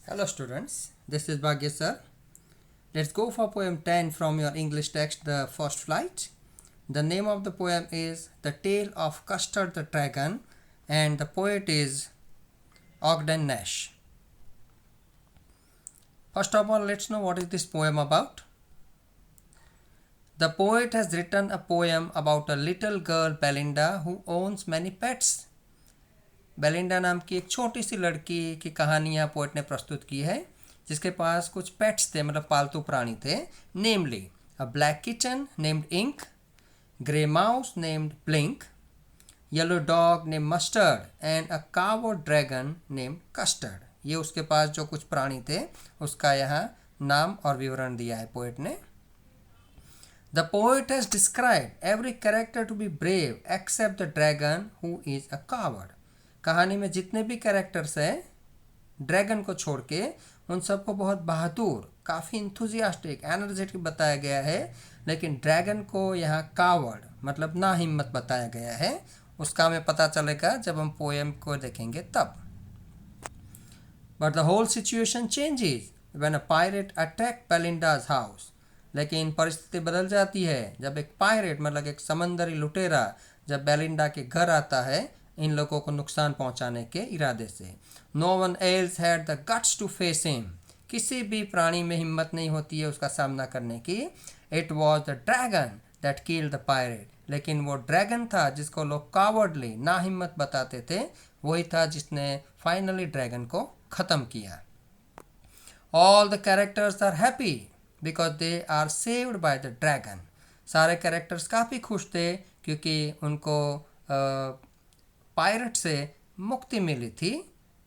Hello students, this is Bhagya sir. Let's go for poem 10 from your English text, The First Flight. The name of the poem is The Tale of Custard the Dragon and the poet is Ogden Nash. First of all, let's know what is this poem about. The poet has written a poem about a little girl Belinda who owns many pets. Belinda नाम की एक छोटी सी लड़की की कहानी यहाँ poet ने प्रस्तुत की है जिसके पास कुछ पेट्स थे, मतलब पालतू प्राणी थे. Namely a black kitten named Ink, grey mouse named Blink, yellow dog name Mustard and a cow dragon named custard. ये उसके पास जो कुछ प्राणी थे उसका यहाँ नाम और विवरण दिया है पोएट ने. The poet has described every character to be brave except the dragon who is a coward. कहानी में जितने भी कैरेक्टर्स हैं ड्रैगन को छोड़ के उन सबको बहुत बहादुर, काफ़ी इंथुजियास्टिक, एनर्जेटिक बताया गया है, लेकिन ड्रैगन को यहाँ कावर्ड मतलब ना हिम्मत बताया गया है. उसका हमें पता चलेगा जब हम पोएम को देखेंगे तब. But the whole situation changes when a pirate attack Belinda's house. लेकिन परिस्थिति बदल जाती है जब एक पायरेट मतलब एक समंदरी लुटेरा जब बेलिंडा के घर आता है इन लोगों को नुकसान पहुंचाने के इरादे से. No one else had the guts to face him. किसी भी प्राणी में हिम्मत नहीं होती है उसका सामना करने की. It was the dragon that killed the pirate. लेकिन वो ड्रैगन था जिसको लोग कावर्डली ना हिम्मत बताते थे, वही था जिसने फाइनली ड्रैगन को ख़त्म किया. All the characters are happy because they are saved by the dragon. सारे कैरेक्टर्स काफ़ी खुश थे क्योंकि उनको पायरेट से मुक्ति मिली थी,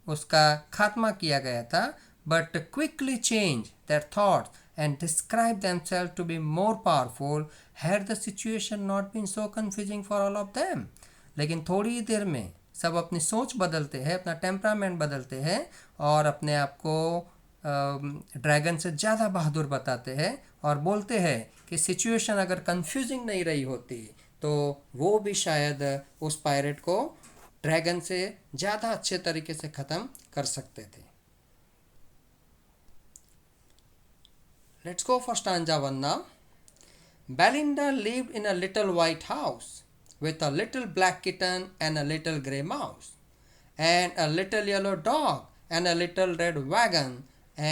उसका खात्मा किया गया था. But quickly change their thoughts and describe themselves to be more powerful had the situation not been so confusing for all of them. लेकिन थोड़ी ही देर में सब अपनी सोच बदलते हैं, अपना टेम्परामेंट बदलते हैं और अपने आप को ड्रैगन से ज़्यादा बहादुर बताते हैं और बोलते हैं कि सिचुएशन अगर कन्फ्यूजिंग नहीं रही होती तो वो भी शायद उस पायरेट को ड्रैगन से ज़्यादा अच्छे तरीके से ख़त्म कर सकते थे. Let's go for stanza 1 now. Belinda lived in a little white house with a little black kitten and a little grey mouse and a little yellow dog and a little red wagon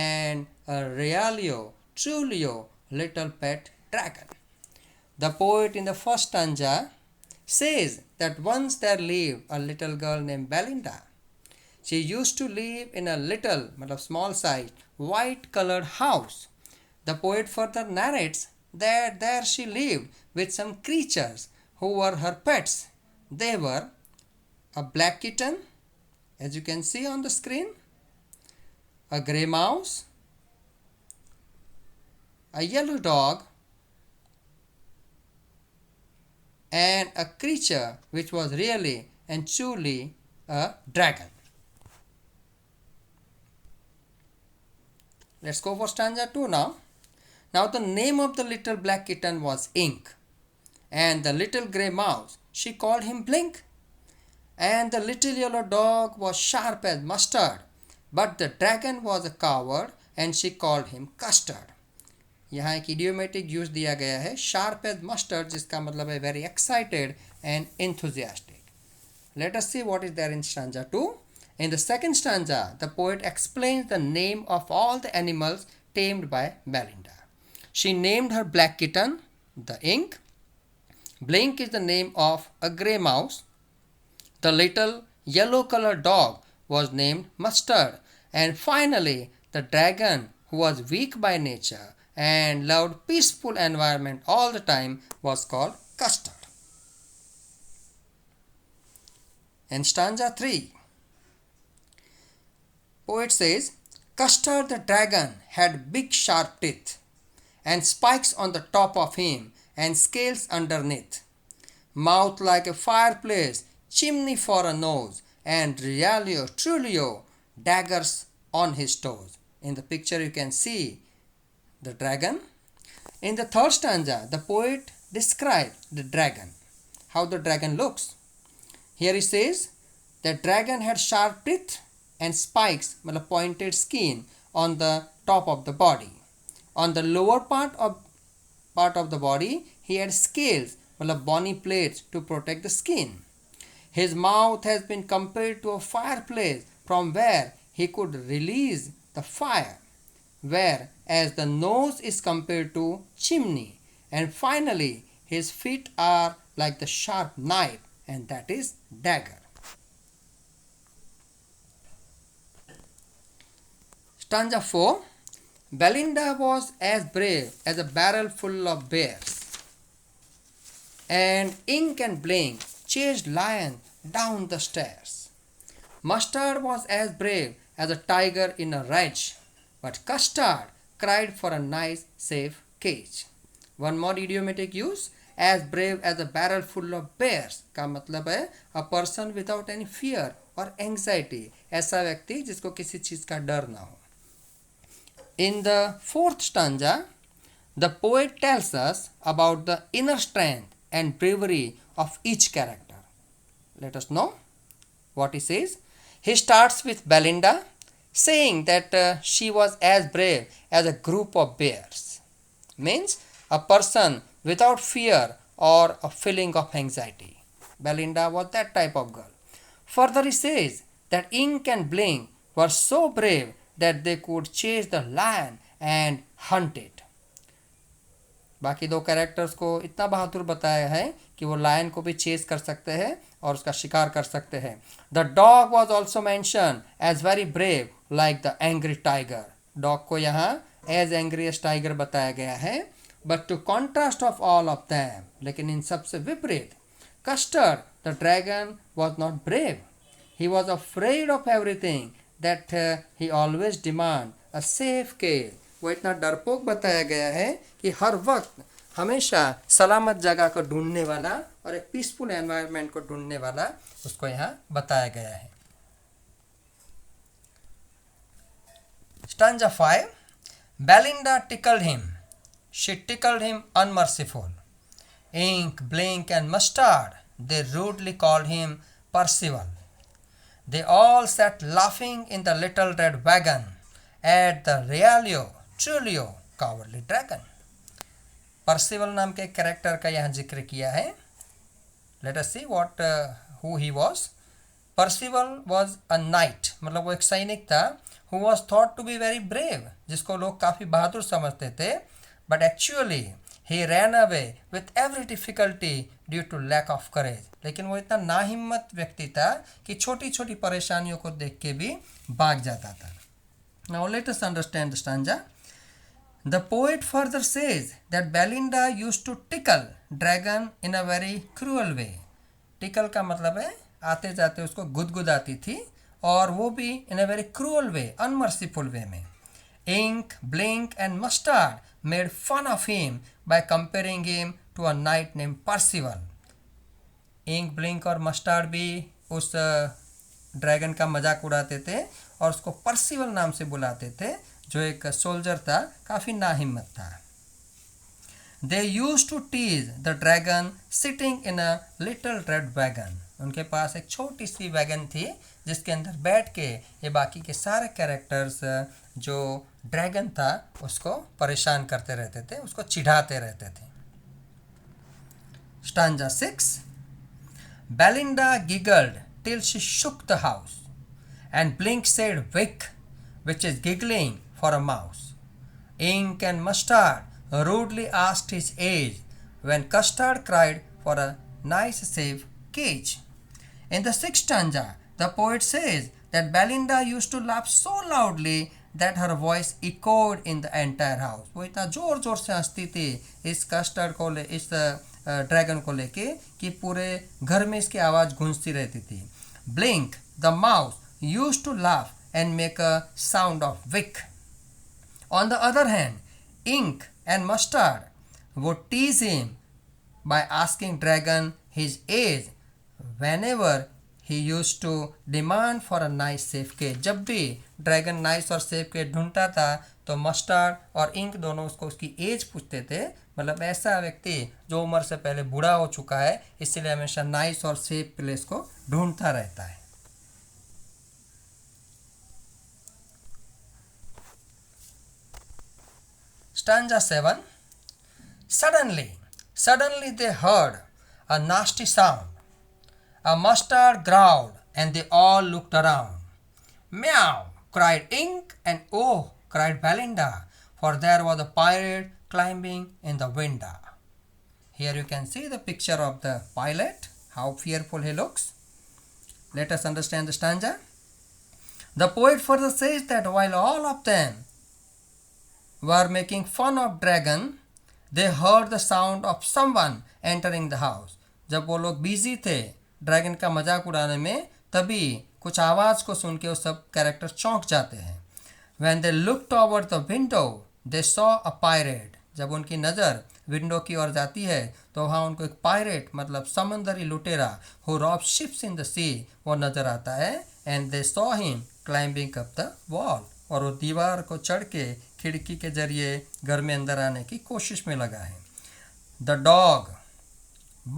and a realio trulio little pet dragon. The poet in the first stanza says that once there lived a little girl named Belinda. She used to live in a little, small sized, white colored house. The poet further narrates that there she lived with some creatures who were her pets. They were a black kitten, as you can see on the screen, a grey mouse, a yellow dog, and a creature which was really and truly a dragon. Let's go for stanza 2 now. Now the name of the little black kitten was Ink, and the little grey mouse, she called him Blink, and the little yellow dog was sharp as mustard, but the dragon was a coward and she called him Custard. यहाँ एक idiomatic use दिया गया है, sharp as mustard, जिसका मतलब है very excited and enthusiastic. Let us see what is there in stanza 2. In the second stanza, the poet explains the name of all the animals tamed by Belinda. She named her black kitten the Ink. Blink is the name of a grey mouse. The little yellow colored dog was named Mustard. And finally, the dragon, who was weak by nature and loved peaceful environment all the time, was called Custard. In stanza 3, poet says, Custard the dragon had big sharp teeth and spikes on the top of him and scales underneath, mouth like a fireplace, chimney for a nose, and realio trulio daggers on his toes. In the picture you can see the dragon. In the third stanza, the poet describes the dragon, how the dragon looks. Here he says the dragon had sharp teeth and spikes, pointed skin on the top of the body. On the lower part of the body, he had scales, मतलब bony plates to protect the skin. His mouth has been compared to a fireplace from where he could release the fire, whereas the nose is compared to chimney. And finally, his feet are like the sharp knife, and that is dagger. Stanza 4. Belinda was as brave as a barrel full of bears, and Ink and Blink chased Lion down the stairs. Mustard was as brave as a tiger in a rage, but Custard cried for a nice, safe cage. One more idiomatic use, as brave as a barrel full of bears का मतलब है a person without any fear or anxiety, ऐसा व्यक्ति जिसको किसी चीज का डर ना हो. In the fourth stanza, the poet tells us about the inner strength and bravery of each character. Let us know what he says. He starts with Belinda, saying that she was as brave as a group of bears. Means a person without fear or a feeling of anxiety. Belinda was that type of girl. Further he says that Ink and Blink were so brave that they could chase the lion and hunt it. बाकी दो characters को इतना बहादुर बताया है कि वो lion को भी चेस कर सकते हैं और उसका शिकार कर सकते हैं. The dog was also mention as very brave like the angry tiger. Dog को यहाँ एज एंग्री एज टाइगर बताया गया है. But to contrast of all of them, लेकिन इन सबसे विपरीत, custard the dragon was not brave. He was afraid of everything that he always demand a safe cage. वो इतना डरपोक बताया गया है कि हर वक्त हमेशा सलामत जगह को ढूंढने वाला और एक पीसफुल एनवायरनमेंट को ढूंढने वाला उसको यहाँ बताया गया है. Stanza 5. Belinda tickled him. She tickled him unmerciful. Ink, Blink and Mustard, they rudely called him Percival. They all sat laughing in the little red wagon at the Realio Trulio cowardly dragon. Percival नाम के character का यहाँ जिक्र किया है. Let us see who he was. Percival was a knight, मतलब वो एक सैनिक था. Who was thought to be very brave, जिसको लोग काफ़ी बहादुर समझते थे. But actually he ran away with every difficulty due to lack of courage. लेकिन वो इतना नाहिम्मत व्यक्ति था कि छोटी छोटी परेशानियों को देख के भी भाग जाता था. Now let us understand the stanza. The poet further says that Belinda used to tickle dragon in a very cruel way. Tickle का मतलब है आते जाते उसको गुदगुदाती थी और वो भी in a very cruel way, unmerciful way में. Ink, Blink and Mustard made fun of him by comparing him to a knight named Percival. Ink, Blink और Mustard भी उस ड्रैगन का मजाक उड़ाते थे और उसको पर्सिवल नाम से बुलाते थे, जो एक सोल्जर था, काफ़ी नाहिम्मत था. They used to tease the dragon sitting in a little red wagon. उनके पास एक छोटी सी वैगन थी जिसके अंदर बैठ के ये बाकी के सारे कैरेक्टर्स जो ड्रैगन था उसको परेशान करते रहते थे, उसको चिढ़ाते रहते थे. Stanza 6. Belinda giggled till she shook the house, and Blink said "Wick," which is giggling for a mouse. Ink and Mustard rudely asked his age, when Custard cried for a nice safe cage. In the sixth stanza, the poet says that Belinda used to laugh so loudly that her voice echoed in the entire house. वो इतना जोर जोर से हंसती थी इस custard को इस ड्रैगन को लेके कि पूरे घर में इसकी आवाज़ गूंजती रहती थी. Blink, the mouse, used to laugh and make a sound of wick. On the other hand, Ink and Mustard would tease him by asking Dragon his age whenever he used to demand for a nice safe cage. जब भी dragon nice और safe cage ढूंढता था तो mustard और ink दोनों उसको उसकी एज पूछते थे. मतलब ऐसा व्यक्ति जो उम्र से पहले बूढ़ा हो चुका है इसलिए हमेशा नाइस और सेफ प्लेस को ढूंढता रहता है. Stanza 7. Suddenly they heard a nasty sound. A mustard growled, and they all looked around. Meow, cried Ink, and oh, cried Belinda, for there was a pirate climbing in the window. Here you can see the picture of the pilot, how fearful he looks. Let us understand the stanza. The poet further says that while all of them were making fun of dragon, they heard the sound of someone entering the house. जब वो लोग busy थे dragon का मजाक उड़ाने में, तभी कुछ आवाज़ को सुन के वो सब कैरेक्टर चौंक जाते हैं. When they looked toward the window, they saw a pirate. जब उनकी नज़र विंडो की ओर जाती है तो वहाँ उनको एक पायरेट मतलब समंदरी लुटेरा who robs ships in the sea वो नज़र आता है. And they saw him climbing up the wall. और वो दीवार को चढ़ के खिड़की के जरिए घर में अंदर आने की कोशिश में लगा है. The dog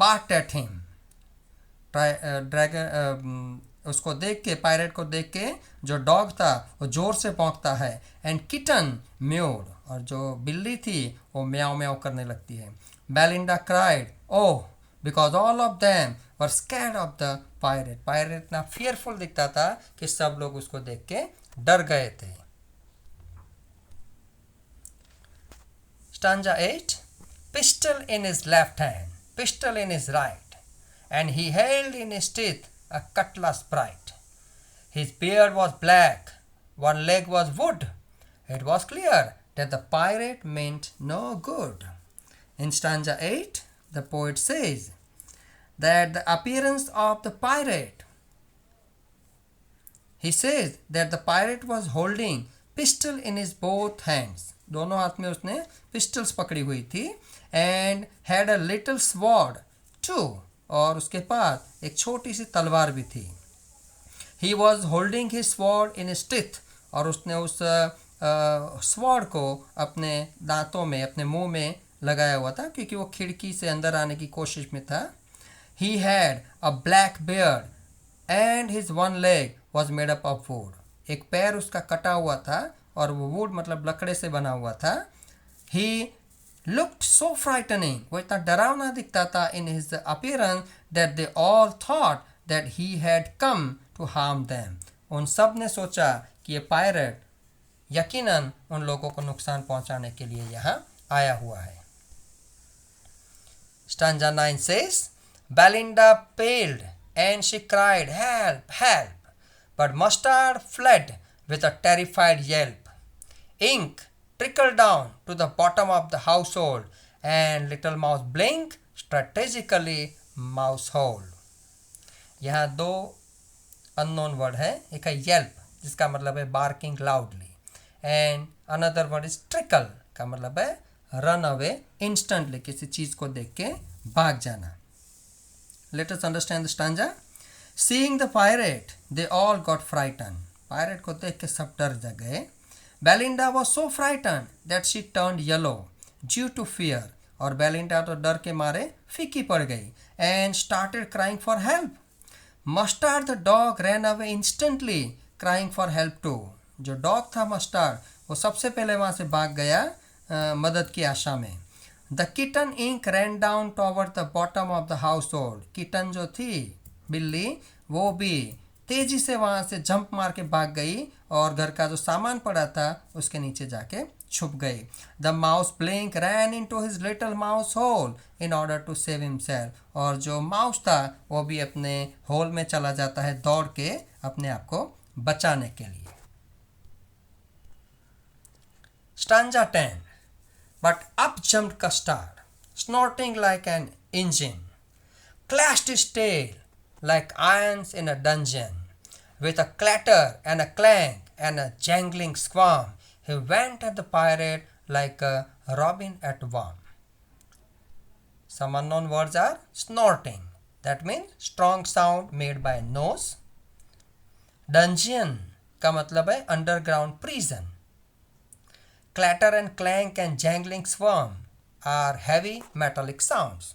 barked at him. Dragon उसको देख के, पायरेट को देख के जो डॉग था वो जोर से भौंकता है. एंड किटन म्यूड, और जो बिल्ली थी वो म्याओ म्याओ करने लगती है. Belinda cried oh because all of them were scared of the pirate. Pirate इतना फियरफुल दिखता था कि सब लोग उसको देख के डर गए थे. Stanza 8. Pistol in his left hand, pistol in his right, and he held in his teeth a cutlass bright. His beard was black, one leg was wood. It was clear that the pirate meant no good. In stanza 8, the poet says that the appearance of the pirate, he says that the pirate was holding pistol in his both hands. दोनों हाथ में उसने pistols पकड़ी हुई थी. And had a little sword too, और उसके पास एक छोटी सी तलवार भी थी. He was holding his sword in his teeth, और उसने उस स्वॉर्ड को अपने दांतों में, अपने मुंह में लगाया हुआ था क्योंकि वो खिड़की से अंदर आने की कोशिश में था. He had a black beard and his one leg was made up of would. एक पैर उसका कटा हुआ था और वो वुड मतलब लकड़े से बना हुआ था. ही लुक्ड सो फ्राइटनिंग, वो इतना डरावना दिखता था in his appearance that they all thought that he had come to harm them. उन सब ने सोचा कि ये पायरेट यकीनन उन लोगों को नुकसान पहुंचाने के लिए यहाँ आया हुआ है. Stanza 9 says, Belinda paled and she cried, help, help. But Mustard fled with a terrified yelp. Ink trickled down to the bottom of the household, and Little Mouse blinked strategically mouse hole. यहाँ दो unknown word है. एक है yelp जिसका मतलब है barking loudly, and another word is trickle का मतलब है run away instantly, किसी चीज को देख के भाग जाना. Let us understand the stanza. Seeing the pirate, they all got frightened. Pirate को देख के सब डर गए. Belinda was so frightened that she turned yellow due to fear. और बेलिंडा तो डर के मारे फीकी पड़ गई. And started crying for help. Mustard the dog ran away instantly, crying for help too. जो डॉग था मस्टर्ड वो सबसे पहले वहाँ से भाग गया मदद की आशा में. The kitten Ink ran down toward the bottom of the household. Kitten जो थी बिल्ली वो भी तेजी से वहाँ से जंप मार के भाग गई और घर का जो सामान पड़ा था उसके नीचे जाके छुप गई. The mouse Blink ran into his little mouse hole in order to save himself. और जो माउस था वो भी अपने होल में चला जाता है दौड़ के अपने आप को बचाने के लिए. Stanza 10. But up jumped Custard, snorting like an engine, clashed his tail like irons in a dungeon. With a clatter and a clank and a jangling squirm, he went at the pirate like a robin at worm. Some unknown words are snorting, that means strong sound made by nose. Dungeon का मतलब है underground prison. Clatter and clank and jangling swarm are heavy metallic sounds.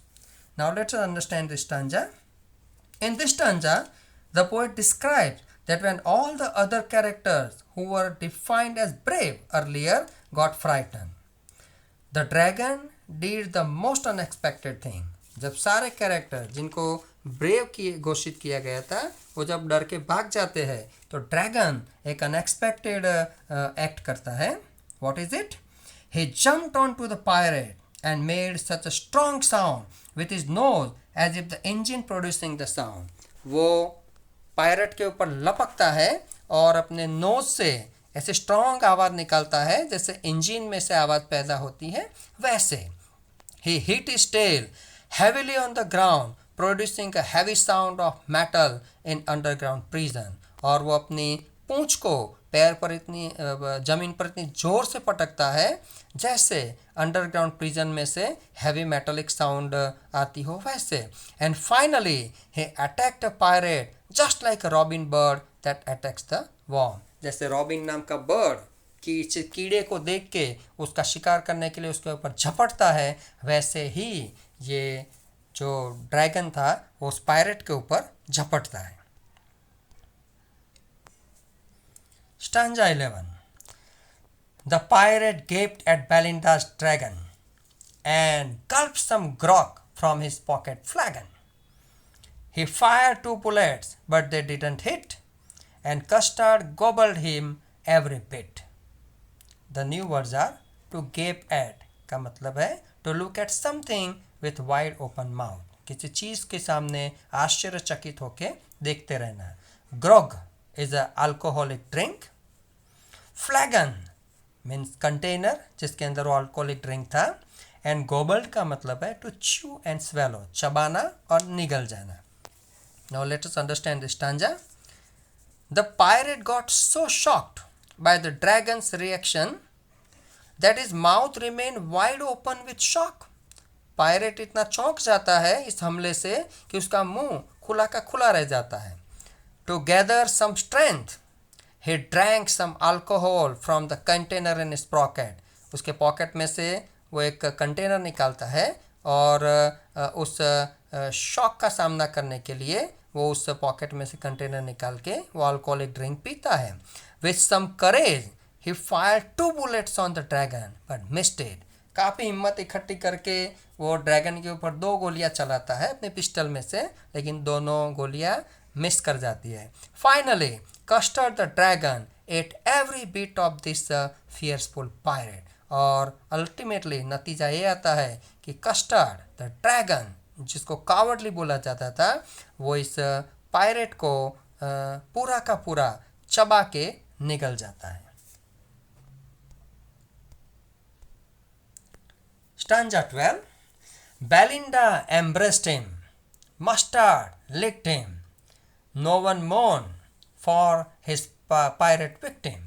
Now let us understand this stanza. In this stanza, the poet describes that when all the other characters who were defined as brave earlier got frightened. The dragon did the most unexpected thing. जब सारे character जिनको brave की घोषित किया गया था वो जब डर के भाग जाते हैं तो ड्रैगन एक अनएक्सपेक्टेड एक्ट करता है. What is it? He jumped on to the pirate and made such a strong sound with his nose as if the engine producing the sound. वो पायरेट के ऊपर लपकता है और अपने नोज से ऐसे स्ट्रॉन्ग आवाज़ निकालता है जैसे इंजन में से आवाज़ पैदा होती है वैसे. He hit his tail heavily on the ground, producing a heavy sound of metal in underground prison. और वो अपनी पूंछ को पैर पर इतनी जमीन पर इतनी जोर से पटकता है जैसे अंडरग्राउंड प्रिजन में से हैवी मेटालिक साउंड आती हो वैसे. And finally he attacked a pirate just like a robin bird that attacks the worm. जैसे रॉबिन नाम का बर्ड कीड़े को देख के उसका शिकार करने के लिए उसके ऊपर झपटता है वैसे ही ये जो ड्रैगन था वो उस पायरेट के ऊपर झपटता है. Stanza 11. The pirate gaped at Belinda's dragon and gulped some grog from his pocket flagon. He fired 2 bullets, but they didn't hit, and Custard gobbled him every bit. The new words are to gape at का मतलब है to look at something with wide open mouth. किसी चीज़ के सामने आश्चर्यचकित होके देखते रहना. Grog is a alcoholic drink. फ्लैगन means container जिसके अंदर वो अल्कोहलिक ड्रिंक था. एंड गोबल्ड का मतलब है टू च्यू एंड स्वेलो, चबाना और निगल जाना. Now let us understand this stanza. The pirate got so shocked by the dragons reaction that his mouth remain wide open with shock. Pirate इतना चौंक जाता है इस हमले से कि उसका मुंह खुला का खुला रह जाता है. Together some strength he drank some alcohol from the container in his pocket. उसके पॉकेट में से वो एक कंटेनर निकालता है और उस शॉक का सामना करने के लिए वो उस पॉकेट में से कंटेनर निकाल के वो अल्कोहलिक ड्रिंक पीता है. With some courage he fired 2 bullets on the dragon but missed it. काफ़ी हिम्मत इकट्ठी करके वो ड्रैगन के ऊपर 2 गोलियां चलाता है अपने पिस्टल में से, लेकिन दोनों गोलियां मिस कर जाती है. Finally Custard the dragon ate every bit of this fearful pirate. और अल्टीमेटली नतीजा ये आता है कि कस्टर्ड द ड्रैगन जिसको कावर्डली बोला जाता था वो इस पायरेट को पूरा का पूरा चबा के निगल जाता है. Stanza 12. Belinda embraced him, Mustard licked him, no one mourned for his pirate victim.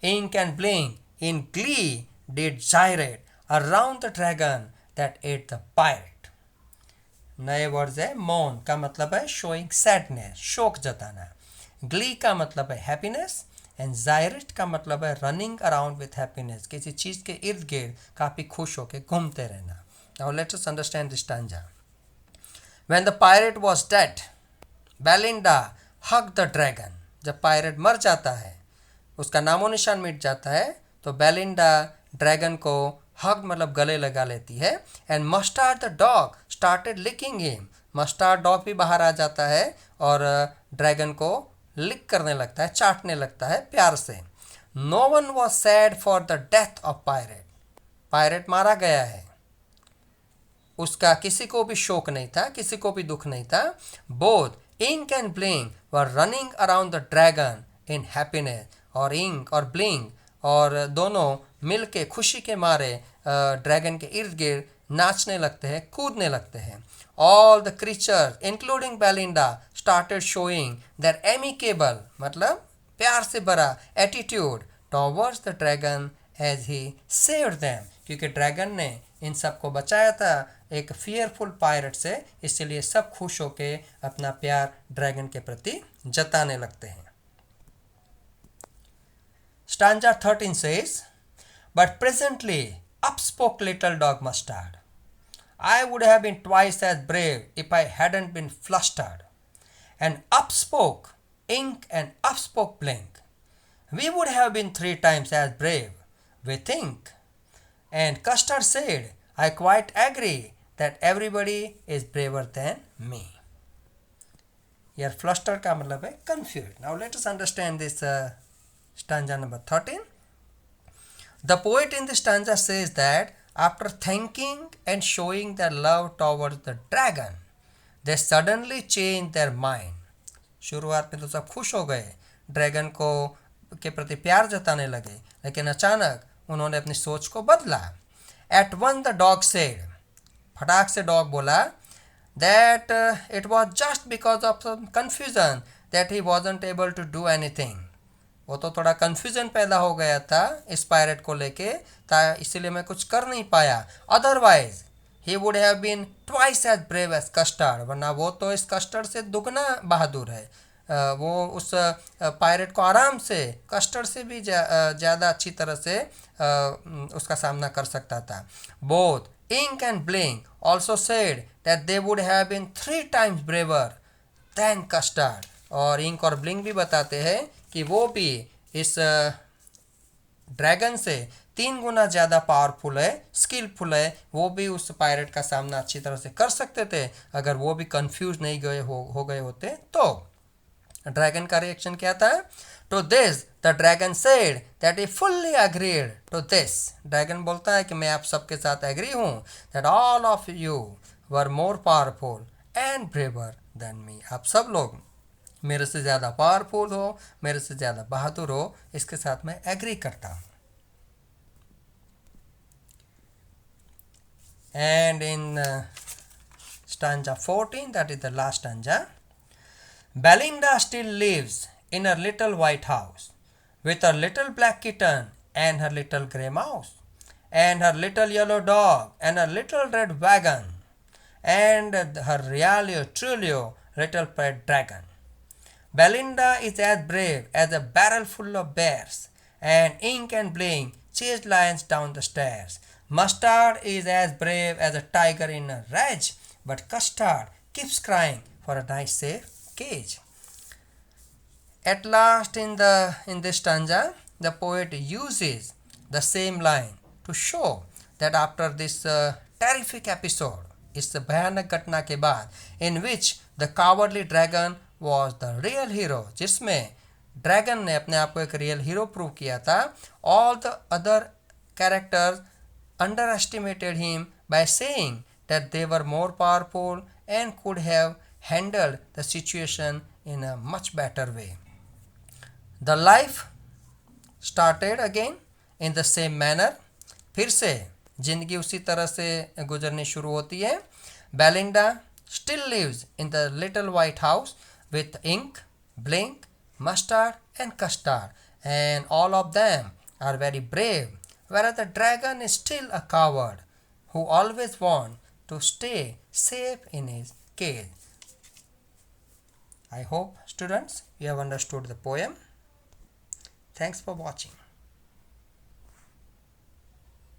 Ink and Blink in glee did gyrate around the dragon that ate the pirate. नए वर्ड्स है. मोन का मतलब है शोइंग सैडनेस, शोक जताना. Glee का मतलब है हैप्पीनेस एंड जायरेट का मतलब है रनिंग अराउंड विथ हैप्पीनेस, किसी चीज़ के इर्द गिर्द काफ़ी खुश होकर घूमते रहना. Now let's us understand this stanza. When the pirate was dead, Belinda hugged the dragon. जब पायरेट मर जाता है, उसका नामो निशान मिट जाता है, तो बेलिंडा ड्रैगन को हग मतलब गले लगा लेती है. And Mustard the dog started licking him. Mustard dog भी बाहर आ जाता है और ड्रैगन को लिक करने लगता है, चाटने लगता है प्यार से. No one was sad for the death of pirate. Pirate मारा गया है, उसका किसी को भी शोक नहीं था, किसी को भी दुख नहीं था. Both Ink and Blink were running around the dragon in happiness. और Ink और Blink और दोनों मिल के खुशी के मारे ड्रैगन के इर्द गिर्द नाचने लगते हैं, कूदने लगते हैं. All the creatures including Belinda started showing their amicable मतलब प्यार से भरा attitude towards the dragon as he saved them. क्योंकि ड्रैगन ने इन सबको बचाया था एक फियरफुल पायरेट से, इसलिए सब खुश होके अपना प्यार ड्रैगन के प्रति जताने लगते हैं. Stanza 13 says, But presently up spoke little dog Mustard. I would have been twice as brave if I hadn't been flustered. And up spoke Ink and up spoke Blink. We would have been 3 times as brave, we think. And Custard said, I quite agree that everybody is braver than me. Here, flustered का मतलब है confused. Now let us understand this stanza number 13. The poet in the stanza says that after thanking and showing their love towards the dragon, they suddenly changed their mind. शुरुआत में तो सब खुश हो गए, ड्रैगन को के प्रति प्यार जताने लगे, लेकिन अचानक उन्होंने अपनी सोच को बदला. At once the dog said, फटाक से डॉग बोला, that it was just because of some confusion that he wasn't able to do anything. वो तो थोड़ा कन्फ्यूजन पैदा हो गया था इस पायरेट को लेके, इसीलिए मैं कुछ कर नहीं पाया. Otherwise he would have been twice as brave as Custard, वरना वो तो इस कस्टर्ड से दुगना बहादुर है. वो उस पायरेट को आराम से कस्टर्ड से भी ज़्यादा अच्छी तरह से उसका सामना कर सकता था. Both Ink and Blink also said that they would have been 3 times braver than Custard. और इंक और ब्लिंक भी बताते हैं कि वो भी इस ड्रैगन से 3 गुना ज़्यादा पावरफुल है, स्किलफुल है. वो भी उस पायरेट का सामना अच्छी तरह से कर सकते थे अगर वो भी कंफ्यूज नहीं हो गए होते तो. ड्रैगन का रिएक्शन क्या था? To this the dragon said that he fully agreed to this. Dragon बोलता है कि मैं आप सबके साथ एग्री हूँ, that all of you were more powerful and braver than me. आप सब लोग मेरे से ज़्यादा पावरफुल हो, मेरे से ज़्यादा बहादुर हो, इसके साथ मैं एग्री करता हूँ. And in stanza 14, that is the last stanza, Belinda still lives in her little white house with her little black kitten and her little grey mouse and her little yellow dog and her little red wagon and her really truly little pet dragon. Belinda is as brave as a barrel full of bears, and Ink and Blink chased lions down the stairs. Mustard is as brave as a tiger in a rage, but Custard keeps crying for a nice safe cage. At last in this stanza, the poet uses the same line to show that after this terrific episode, इस भयानक घटना के बाद, in which the cowardly dragon was the real hero, जिसमें dragon ने अपने आप को एक रियल हीरो प्रूव किया था, all the other characters underestimated him by saying that they were more powerful and could have handled the situation in a much better way. The life started again in the same manner. फिर से जिंदगी उसी तरह से गुजरनी शुरू होती है. Belinda still lives in the little white house with Ink, Blink, Mustard and Custard, and all of them are very brave, whereas the dragon is still a coward who always wants to stay safe in his cage. I hope, students, you have understood the poem. Thanks for watching.